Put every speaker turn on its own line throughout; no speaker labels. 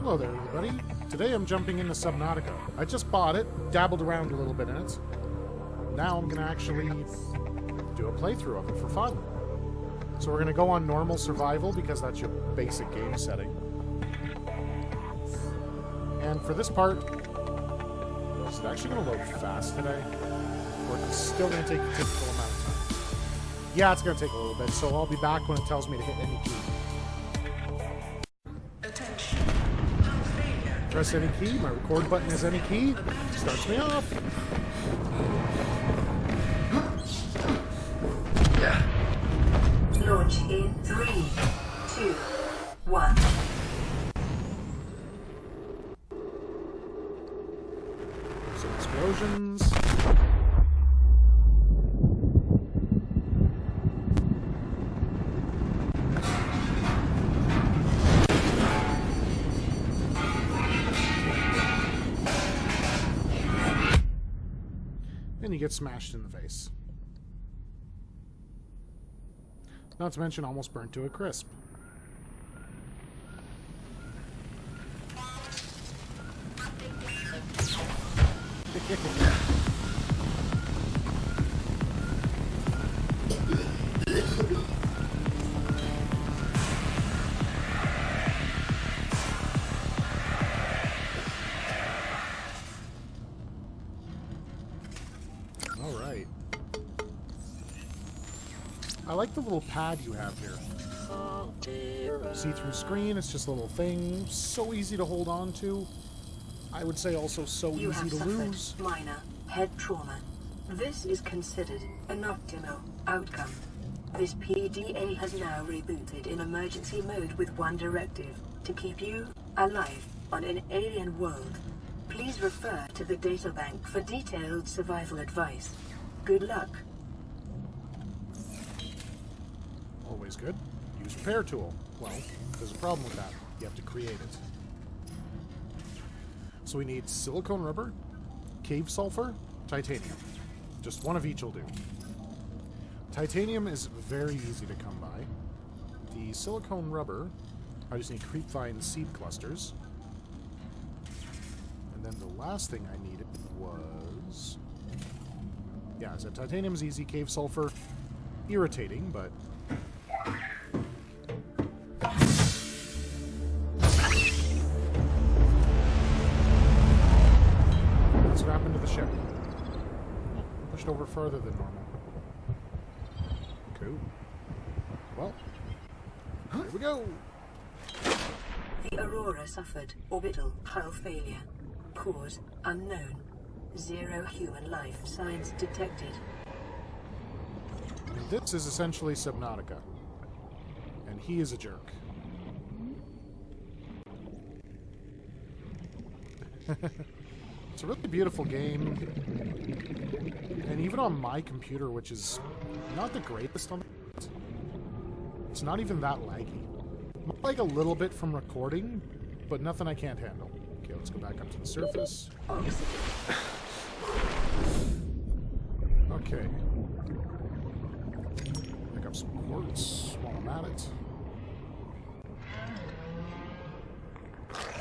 Hello there, everybody. Today I'm jumping into Subnautica. I just bought it, dabbled around a little bit in it. Now I'm going to actually do a playthrough of it for fun. So we're going to go on normal survival because that's your basic game setting. And for this part, is it actually going to load fast today? Or is it still going to take a typical amount of time? Yeah, it's going to take a little bit, so I'll be back when it tells me to hit any key. Press any key, my record button is any key, starts me off.
Launch in 3, 2, 1.
Some explosions. And you get smashed in the face. Not to mention almost burnt to a crisp. Alright. I like the little pad you have here. See-through screen, it's just a little thing. So easy to hold on to. I would say also so easy to lose.
Minor head trauma. This is considered an optimal outcome. This PDA has now rebooted in emergency mode with one directive: to keep you alive on an alien world. Please refer to the databank for detailed survival advice. Good luck.
Always good. Use repair tool. Well, there's a problem with that. You have to create it. So we need silicone rubber, cave sulfur, titanium. Just one of each will do. Titanium is very easy to come by. The silicone rubber, I just need creep vine seed clusters. And then the last thing I needed was... yeah, I said titanium's easy, cave sulfur, irritating, but... that's what happened to the ship. Pushed over further than normal. Cool. Well, here we go!
The Aurora suffered orbital hull failure. Cause unknown. 0 human life signs detected.
This is essentially Subnautica. And he is a jerk. It's a really beautiful game. And even on my computer, which is not the greatest on it, it's not even that laggy. Like a little bit from recording, but nothing I can't handle. Okay, let's go back up to the surface. Okay. Pick up some quartz while I'm at it.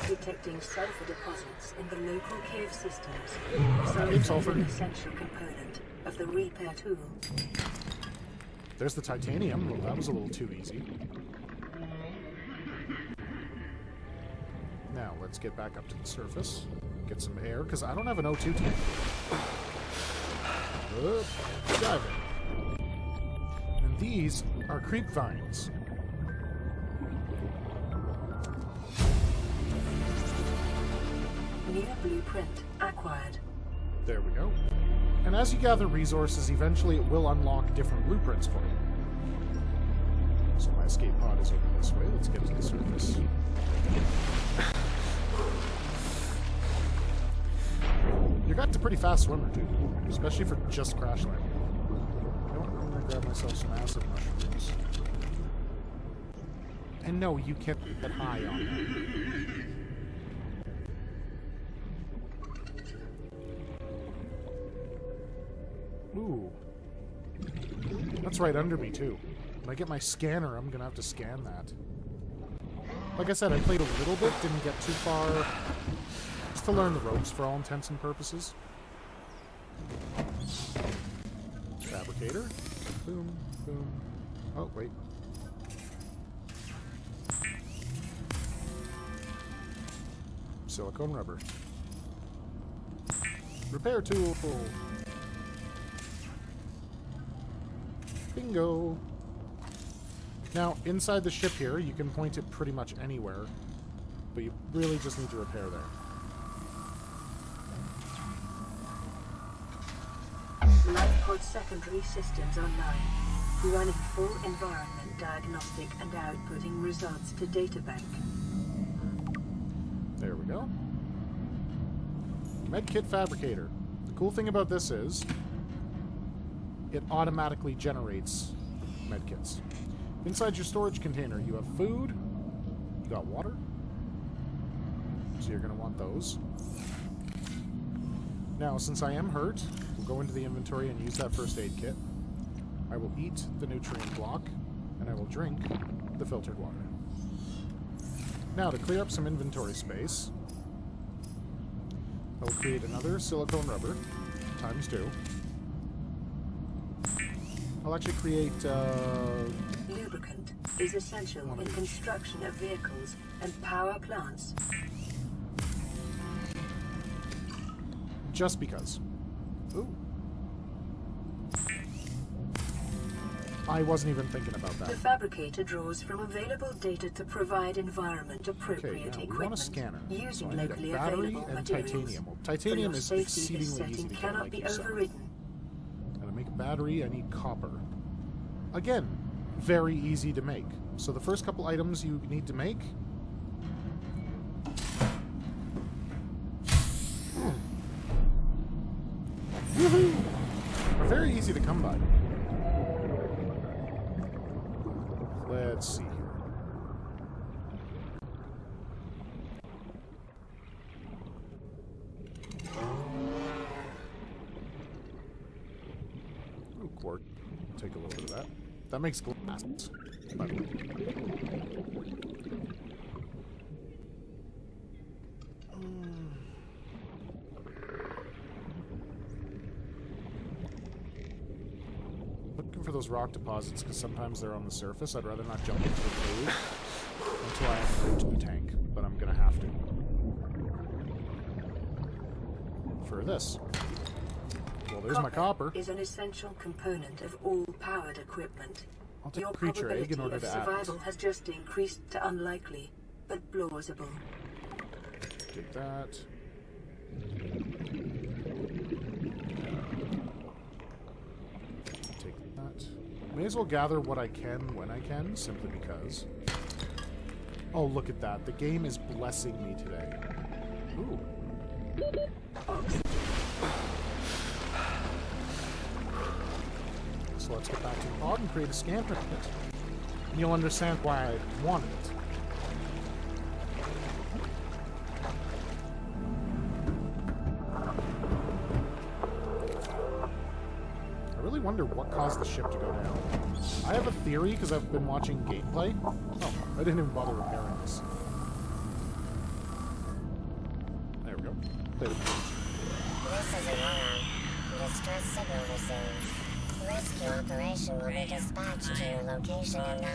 Detecting sulfur deposits in the local cave systems.
Sulfur.
An essential component of the repair tool.
There's the titanium. Well, that was a little too easy. Now, let's get back up to the surface. Get some air, because I don't have an O2 tank. Diving. And these are creep vines.
New blueprint acquired.
There we go. And as you gather resources, eventually it will unlock different blueprints for you. So my escape pod is over this way. Let's get to the surface. Your guy's a pretty fast swimmer, too. Especially for just crash landing. You know what? I'm going to grab myself some acid mushrooms. And no, you can't get high on them. Ooh. That's right under me, too. When I get my scanner, I'm gonna have to scan that. Like I said, I played a little bit, didn't get too far. Just to learn the ropes for all intents and purposes. Fabricator. Boom, boom. Oh, wait. Silicone rubber. Repair tool. Bingo. Now, inside the ship here, you can point it pretty much anywhere, but you really just need to repair there.
Lifepod secondary systems online. Running full environment diagnostic and outputting results to databank.
There we go. Medkit Fabricator. The cool thing about this is it automatically generates medkits. Inside your storage container, you have food, you got water, so you're going to want those. Now, since I am hurt, we'll go into the inventory and use that first aid kit. I will eat the nutrient block, and I will drink the filtered water. Now, to clear up some inventory space, I'll create another silicone rubber, ×2. I'll actually create,
Lubricant is essential in construction of vehicles and power plants.
Just because. Ooh. I wasn't even thinking about that.
The fabricator draws from available data to provide environment-appropriate
Okay,
equipment.
we want a scanner.
Using
So I need a
locally
battery
available
and
materials.
titanium. Well, titanium
For your
is
safety,
exceedingly
this
easy
setting
to get,
cannot
like
be
you said.
overridden.
And to make a battery, I need copper. Again, very easy to make. So the first couple items you need to make... Woohoo! Are very easy to come by. Let's see here. Ooh, quartz. Take a little bit of that. That makes glass, by the way. Looking for those rock deposits because sometimes they're on the surface. I'd rather not jump into the cave until I have to go to the tank, but I'm gonna have to. For this. Well, there's my copper.
Is an essential component of all powered equipment.
I'll take
Your
a creature egg in order
probability
to
of
add it.
survival has just increased to unlikely, but plausible.
Take that. Take that. May as well gather what I can when I can, simply because. Oh, look at that. The game is blessing me today. Ooh. So let's get back to the pod and create a scanner of it. And you'll understand why I wanted it. I really wonder what caused the ship to go down. I have a theory because I've been watching gameplay. Oh, I didn't even bother repairing this. There we go. Play the
This is Aurora. Distress signal received. Rescue operation will be dispatched to your location in 9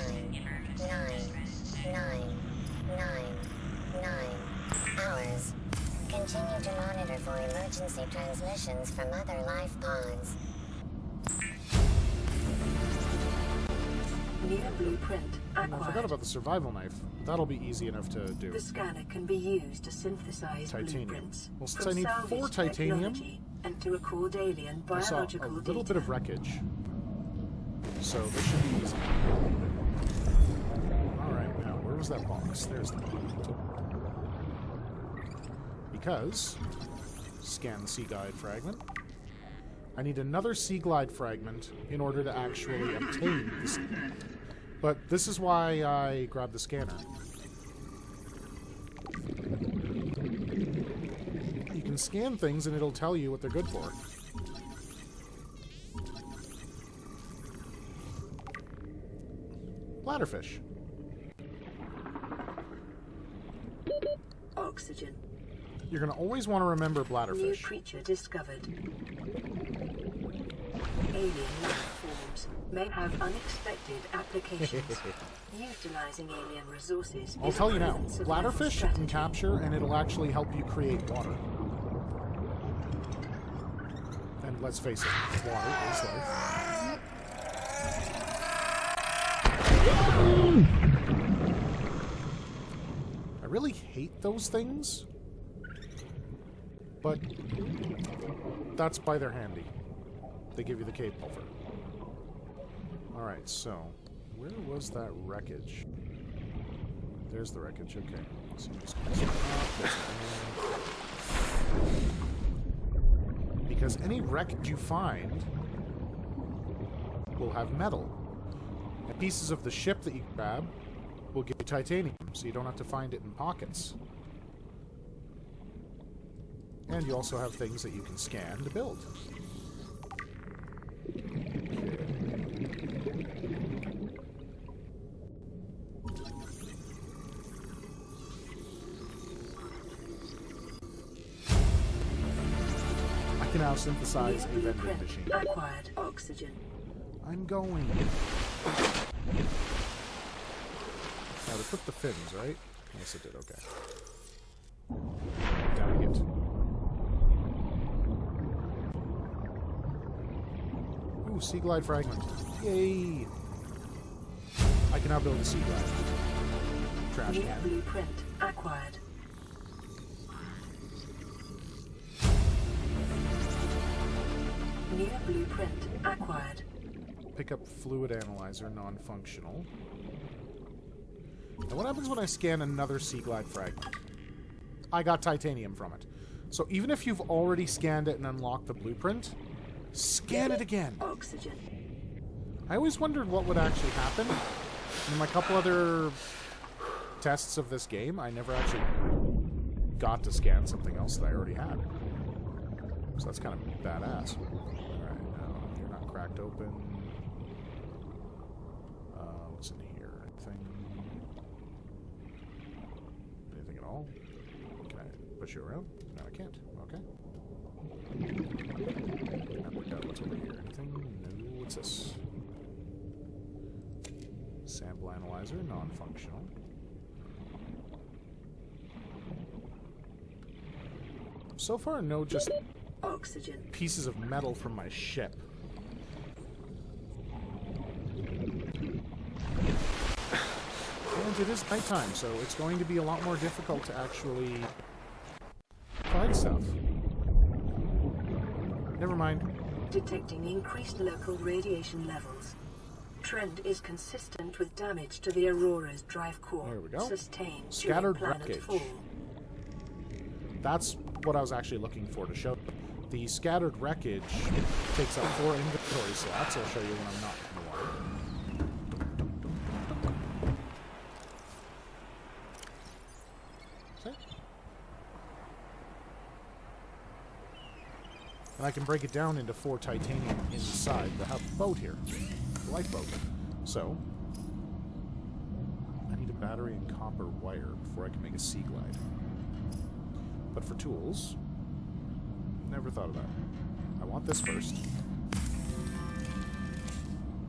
hours. Continue to monitor for emergency transmissions from other life pods.
Near blueprint
I forgot
acquired.
about the survival knife. That'll be easy enough to do.
The scanner can be used to synthesize
Titanium.
blueprints
Well, since
from
I need
salvaged
4 titanium,
technology and to record alien
I saw
biological
a little bit
data.
of wreckage. So this should be easy. Alright, now, where was that box? There's the box. Because, scan the seaglide fragment. I need another seaglide fragment in order to actually obtain the seaglide. But this is why I grabbed the scanner. You can scan things and it'll tell you what they're good for. Bladderfish.
Oxygen.
You're going to always want to remember
New
bladderfish.
creature discovered. Alien life forms may have unexpected applications. Utilizing alien resources
I'll
is
tell
a
you now,
proven survival
bladderfish you
strategy.
can capture and it'll actually help you create water. And let's face it, water is life. I really hate those things, but that's why they're handy. They give you the cave pulver. Alright, so where was that wreckage? There's the wreckage, okay. So just because any wreckage you find will have metal. And pieces of the ship that you grab will give you titanium, so you don't have to find it in pockets. And you also have things that you can scan to build. I can now synthesize a vending machine.
Acquired oxygen.
I'm going. Now to put the fins, right? Yes, it did. Okay. Down it. Ooh, seaglide fragment. Yay! I can now build a seaglide. Trash
New
can.
blueprint acquired. New blueprint acquired.
Pick up fluid analyzer, non-functional. Now what happens when I scan another seaglide fragment? I got titanium from it. So even if you've already scanned it and unlocked the blueprint, scan it again.
Oxygen.
I always wondered what would actually happen. In my couple other tests of this game, I never actually got to scan something else that I already had. So that's kind of badass. Alright, now you're not cracked open. What's in here? Anything at all? Can I push you around? No, I can't. Okay. I've worked out what's over here. Anything? No. What's this? Sample analyzer, non-functional. So far, no just
Oxygen.
pieces of metal from my ship. And it is nighttime, so it's going to be a lot more difficult to actually find stuff. Never mind.
Detecting increased local radiation levels. Trend is consistent with damage to the Aurora's drive core.
There we go.
Sustained
Scattered
during planet
wreckage.
fall.
That's what I was actually looking for to show. The scattered wreckage takes up 4 inventory slots. I'll show you when I'm not in the water. See? And I can break it down into 4 titanium inside the boat here. The lifeboat. So, I need a battery and copper wire before I can make a seaglide. But for tools, never thought of that. I want this first.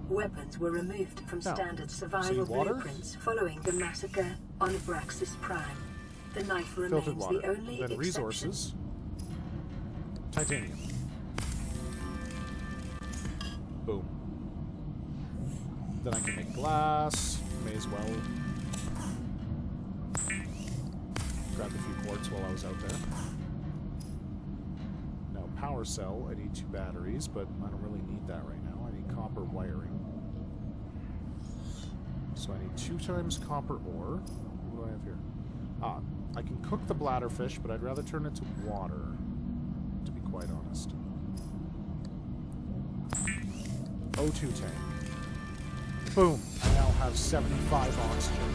Weapons were removed from
Now,
standard survival
see water?
blueprints following the massacre on Abraxas Prime. The knife remains
Filtered water.
the only
Then
exception.
resources. Titanium. Boom. Then I can make glass. May as well. Grabbed a few quartz while I was out there. Now, power cell. I need 2 batteries, but I don't really need that right now. I need copper wiring. So I need 2 times copper ore. What do I have here? Ah, I can cook the bladderfish, but I'd rather turn it to water, to be quite honest. O2 tank. Boom! I now have 75 oxygen.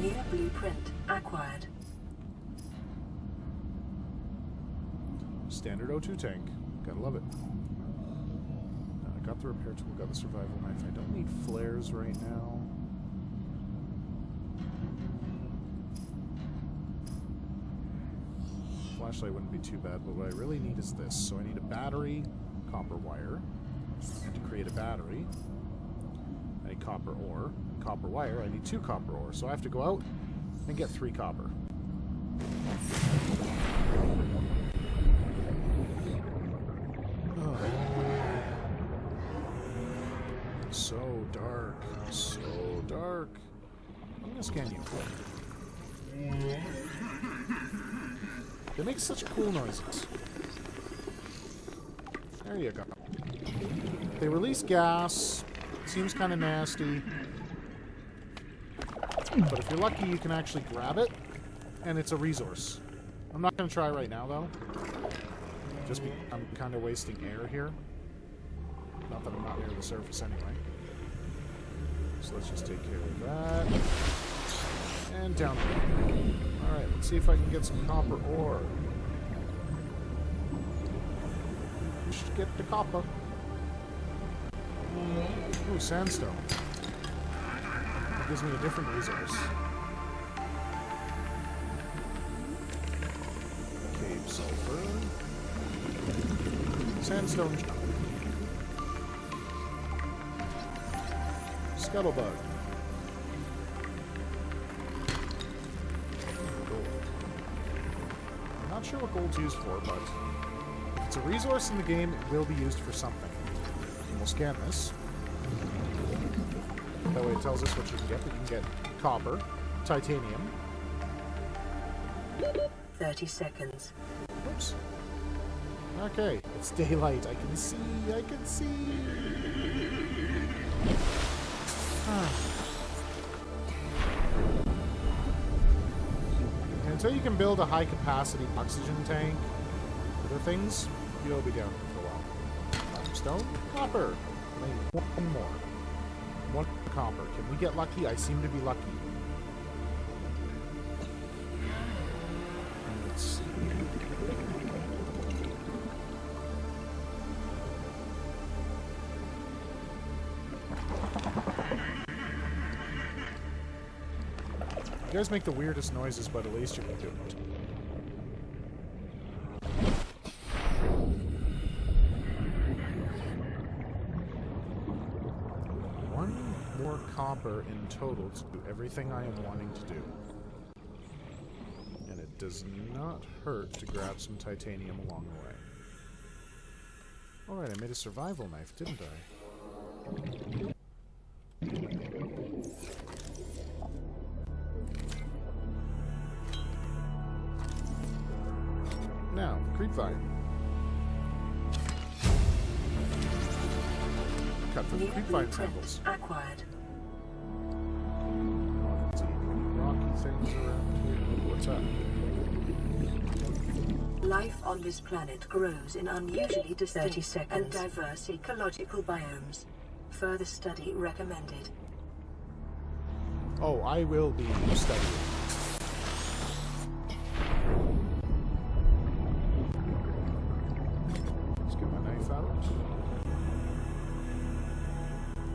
New blueprint acquired.
Standard O2 tank. Gotta love it. I got the repair tool, got the survival knife. I don't need flares right now. flashlight wouldn't be too bad, but what I really need is this. So I need a battery, copper wire. And to create a battery, I need copper ore. Copper wire, I need 2 copper ore. So I have to go out and get 3 copper. Oh. So dark. So dark. I'm gonna scan you. They make such cool noises. There you go. They release gas. Seems kind of nasty. But if you're lucky, you can actually grab it. And it's a resource. I'm not going to try right now, though. I'm kind of wasting air here. Not that I'm not near the surface anyway. So let's just take care of that. And down there. Alright, let's see if I can get some copper ore. Just get the copper. Ooh, sandstone. It gives me a different resource. Cave sulfur. Sandstone. Scuttlebug. Gold. I'm not sure what gold's used for, but if it's a resource in the game, it will be used for something. And we'll scan this. That way it tells us what you can get. We can get copper, titanium.
30 seconds.
Oops. Okay, it's daylight. I can see. I can see. And until you can build a high-capacity oxygen tank, other things, you'll be down for a while. Stone, copper. I need one more. 1 copper. Can we get lucky? I seem to be lucky. Let's see. You guys make the weirdest noises, but at least you can do it. More copper in total to do everything I am wanting to do. And it does not hurt to grab some titanium along the way. Alright, I made a survival knife, didn't I? Now, creepvine. Cut for the creepvine samples.
Acquired.
Let's see, any rocky things around here? What's up?
Life on this planet grows in unusually distinct and diverse ecological biomes. Further study recommended.
Oh, I will be studying. Let's get my knife out.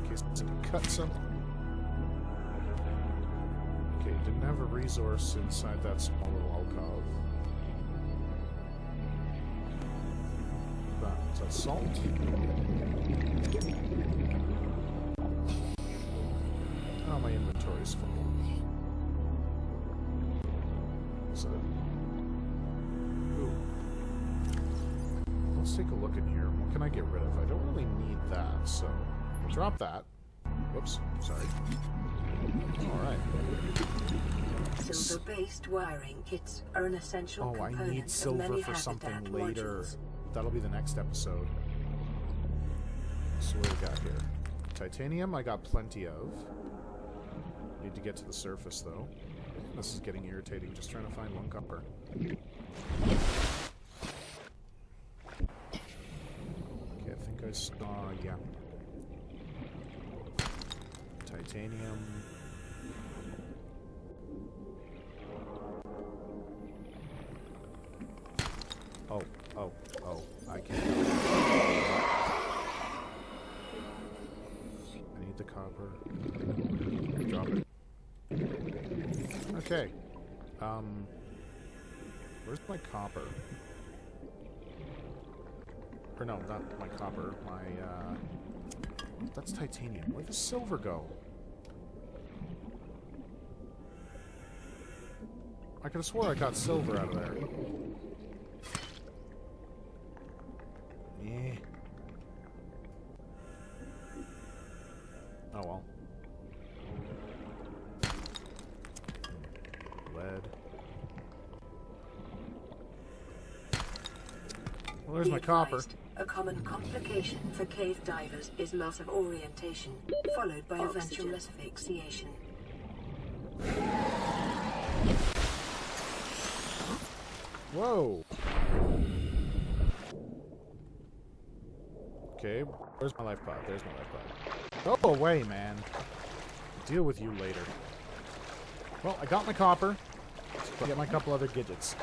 In case I can cut something. Okay, didn't have a resource inside that small little alcove. Is that salt? Oh, my inventory's full. So, ooh. Let's take a look in here. What can I get rid of? I don't really need that, so I'll drop that. Whoops, sorry. Alright.
Silver-based wiring kits are an essential
Oh, I
component
need silver
of many
for something
habitat
later.
modules.
That'll be the next episode. So what do we got here? Titanium I got plenty of. Need to get to the surface though. This is getting irritating, just trying to find 1 copper. Okay, I think I saw, yeah. Titanium. Oh, I can't. I need the copper. Drop it. Okay. Where's my copper? Or no, not my copper. My, that's titanium. Where'd the silver go? I could have swore I got silver out of there. Yeah. Oh well. Lead. Well, there's my copper.
A common complication for cave divers is loss of orientation, followed by eventual asphyxiation.
Whoa! Okay, where's my life pod? There's my life pod. Go away, man. Deal with you later. Well, I got my copper. Let's get my couple other gadgets.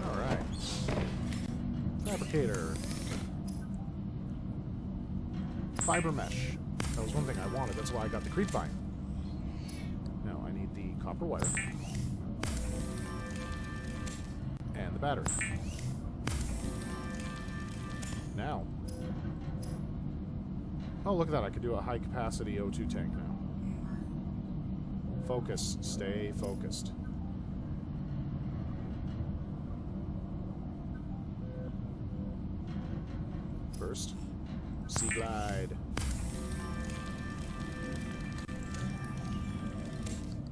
Alright. Fabricator. Fiber mesh. That was one thing I wanted. That's why I got the creep vine. Now I need the copper wire. And the battery. Now. Oh, look at that. I could do a high capacity O2 tank now. Focus. Stay focused. First, seaglide.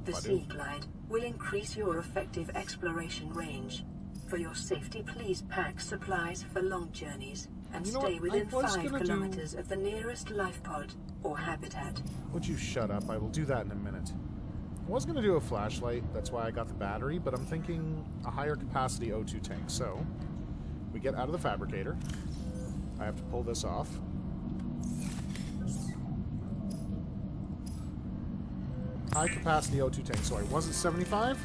The seaglide will increase your effective exploration range. For your safety, please pack supplies for long journeys and stay within 5 kilometers of the nearest life pod or habitat.
Would you shut up? I will do that in a minute. I was going to do a flashlight, that's why I got the battery, but I'm thinking a higher capacity O2 tank. So, we get out of the fabricator. I have to pull this off. High capacity O2 tank. So I was at 75.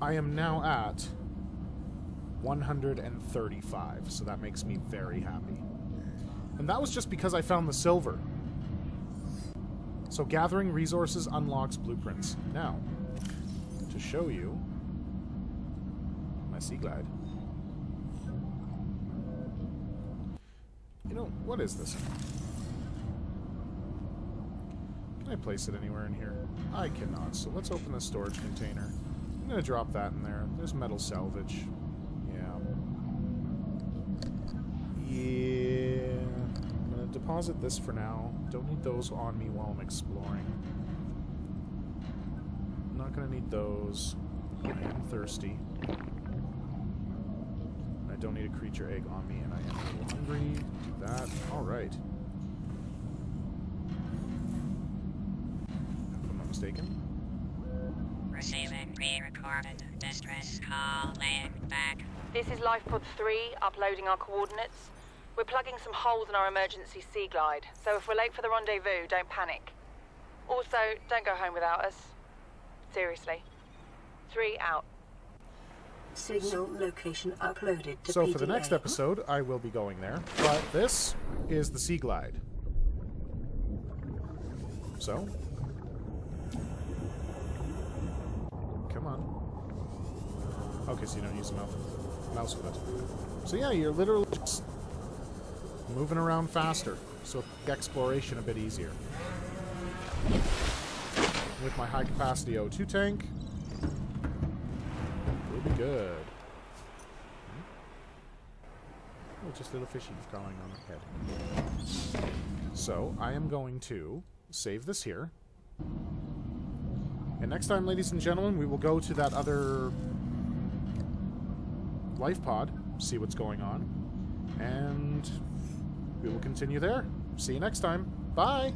I am now at 135. So that makes me very happy. And that was just because I found the silver. So gathering resources unlocks blueprints. Now, to show you my seaglide. You know, what is this? Can I place it anywhere in here? I cannot, so let's open the storage container. I'm going to drop that in there. There's metal salvage. Yeah. I'm going to deposit this for now. Don't need those on me while I'm exploring. I'm not going to need those. I am thirsty. I don't need a creature egg on me, and I am a little hungry. Do that. Alright. If I'm not mistaken.
Receiving pre-recorded distress call, laying back.
This is LifePod 3, uploading our coordinates. We're plugging some holes in our emergency seaglide, so if we're late for the rendezvous, don't panic. Also, don't go home without us. Seriously. 3 out.
Signal location uploaded to
So
PDA.
for the next episode, I will be going there. But this is the seaglide. So. Come on. Okay, so you don't use the mouse with it. So yeah, you're literally just moving around faster. So exploration a bit easier. With my high capacity O2 tank. We'll be good. Oh, just little fishies crawling on the head. So, I am going to save this here. And next time, ladies and gentlemen, we will go to that other life pod, see what's going on, and we will continue there. See you next time. Bye!